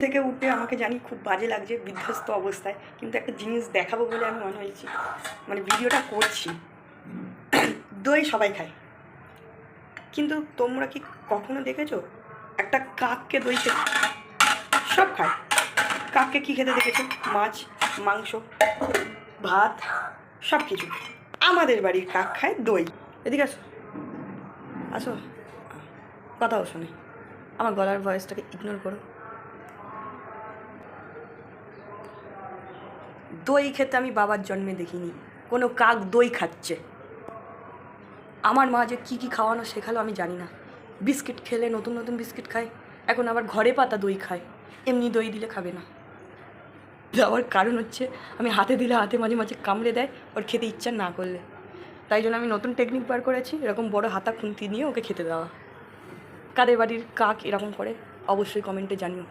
থেকে উঠে আমাকে জানি খুব বাজে লাগছে, বিধ্বস্ত অবস্থায়, কিন্তু একটা জিনিস দেখাবো বলে আমি মনে হয়েছি, মানে ভিডিওটা করছি। দই সবাই খায়, কিন্তু তোমরা কি কখনো দেখেছো একটা কাককে দই খেতে? সব খায়। কাককে কী খেতে দেখেছো? মাছ, মাংস, ভাত, সব কিছু। আমাদের বাড়ির কাক খায় দই। এদিকে আসো, আসো, কথাও শোনে। আমার গলার ভয়েসটাকে ইগনোর করো। দই খেতে আমি বাবার জন্মে দেখিনি কোনো কাক দই খাচ্ছে। আমার মা যে কী কী খাওয়ানো শেখালো আমি জানি না। বিস্কিট খেলে নতুন নতুন বিস্কিট খায়, এখন আবার ঘরে পাতা দই খায়। এমনি দই দিলে খাবে না। দেওয়ার কারণ হচ্ছে আমি হাতে দিলে হাতে মাঝে মাঝে কামড়ে দেয় ওর খেতে ইচ্ছা না করলে। তাই জন্য আমি নতুন টেকনিক বার করেছি, এরকম বড় হাতা খুন্তি নিয়ে ওকে খেতে দেওয়া। কাদের বাড়ির কাক এরকম করে অবশ্যই কমেন্টে জানিও।